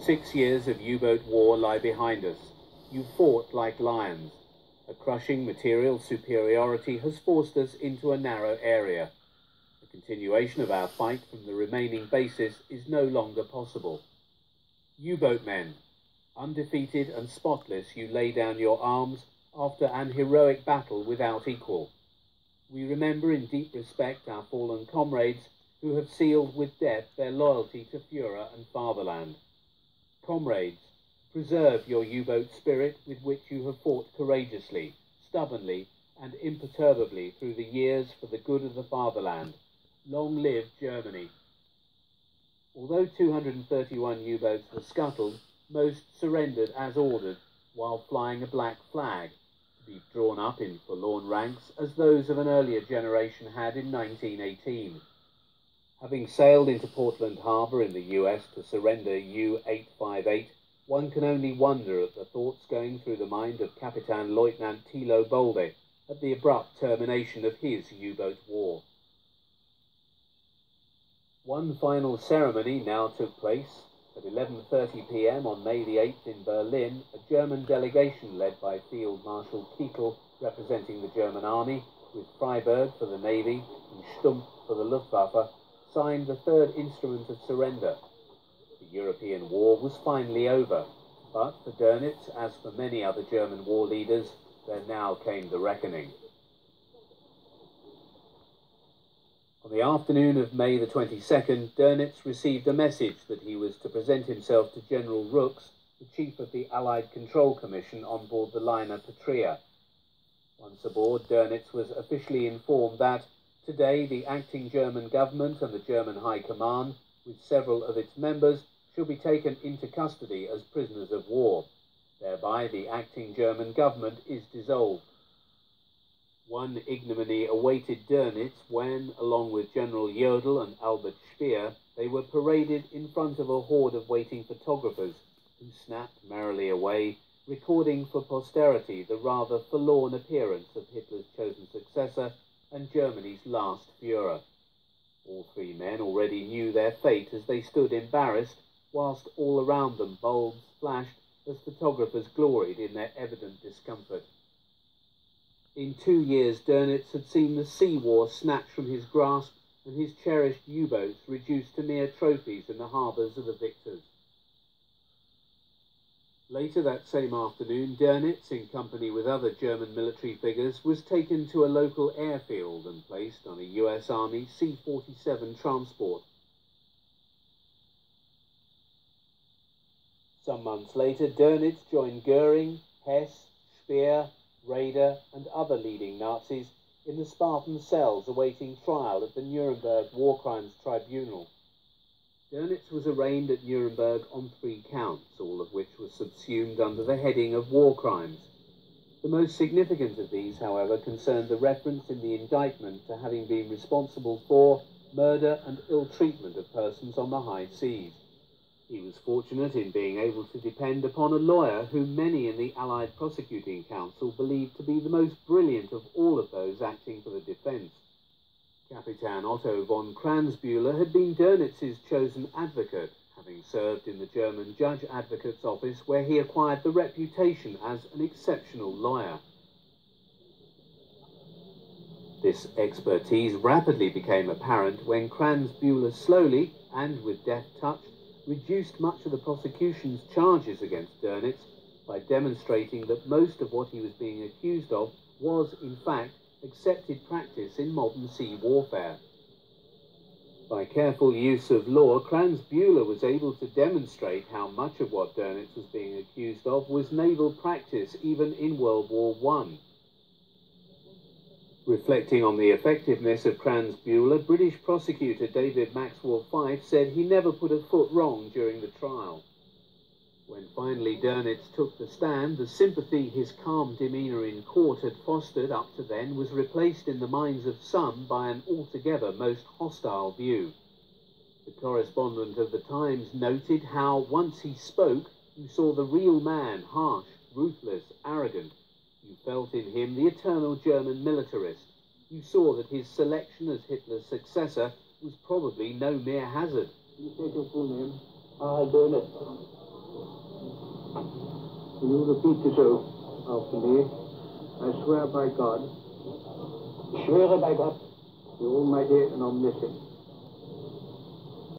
6 years of U-boat war lie behind us. You fought like lions. A crushing material superiority has forced us into a narrow area. The continuation of our fight from the remaining bases is no longer possible. U-boat men, undefeated and spotless, you lay down your arms after an heroic battle without equal. We remember in deep respect our fallen comrades who have sealed with death their loyalty to Führer and fatherland. Comrades, preserve your U-boat spirit with which you have fought courageously, stubbornly and imperturbably through the years for the good of the fatherland. Long live Germany! Although 231 U-boats were scuttled, most surrendered as ordered while flying a black flag, to be drawn up in forlorn ranks as those of an earlier generation had in 1918. Having sailed into Portland Harbor in the US to surrender U-858, one can only wonder at the thoughts going through the mind of Capitan Lieutenant Thilo Bolde at the abrupt termination of his U-boat war. One final ceremony now took place. At 11:30 p.m. on May the 8th in Berlin, a German delegation led by Field Marshal Kittel, representing the German army, with Freiberg for the Navy and Stumpf for the Luftwaffe, signed the third instrument of surrender. The European war was finally over, but for Dönitz, as for many other German war leaders, there now came the reckoning. On the afternoon of May the 22nd, Dönitz received a message that he was to present himself to General Rooks, the chief of the Allied Control Commission, on board the liner Patria. Once aboard, Dönitz was officially informed that today the acting German government and the German High Command, with several of its members, shall be taken into custody as prisoners of war. Thereby the acting German government is dissolved. One ignominy awaited Dönitz when, along with General Jodl and Albert Speer, they were paraded in front of a horde of waiting photographers who snapped merrily away, recording for posterity the rather forlorn appearance of Hitler's chosen successor and Germany's last Führer. All three men already knew their fate as they stood embarrassed, whilst all around them bulbs flashed as photographers gloried in their evident discomfort. In 2 years, Dönitz had seen the sea war snatched from his grasp and his cherished U-boats reduced to mere trophies in the harbours of the victors. Later that same afternoon, Dönitz, in company with other German military figures, was taken to a local airfield and placed on a US Army C-47 transport. Some months later, Dönitz joined Goering, Hess, Speer, Raeder and other leading Nazis in the Spartan cells awaiting trial at the Nuremberg War Crimes Tribunal. Dönitz was arraigned at Nuremberg on 3 counts, all of which were subsumed under the heading of war crimes. The most significant of these, however, concerned the reference in the indictment to having been responsible for murder and ill treatment of persons on the high seas. He was fortunate in being able to depend upon a lawyer whom many in the Allied Prosecuting Council believed to be the most brilliant of all of those acting for the defence. Capitan Otto von Kranzbühler had been Dönitz's chosen advocate, having served in the German Judge Advocate's office where he acquired the reputation as an exceptional lawyer. This expertise rapidly became apparent when Kranzbühler slowly, and with deft touch, reduced much of the prosecution's charges against Dönitz by demonstrating that most of what he was being accused of was, in fact, accepted practice in modern sea warfare. By careful use of law, Kranzbühler was able to demonstrate how much of what Dönitz was being accused of was naval practice even in World War I. Reflecting on the effectiveness of Kranzbühler, British prosecutor David Maxwell Fyfe said he never put a foot wrong during the trial. When finally Dönitz took the stand, the sympathy his calm demeanour in court had fostered up to then was replaced in the minds of some by an altogether most hostile view. The correspondent of the Times noted how, once he spoke, you saw the real man, harsh, ruthless, arrogant. You felt in him the eternal German militarist. You saw that his selection as Hitler's successor was probably no mere hazard. You state your full name. I, Dönitz, Will you repeat this oath after me? I swear by God. Ich schwöre bei Gott, the Almighty and Omniscient,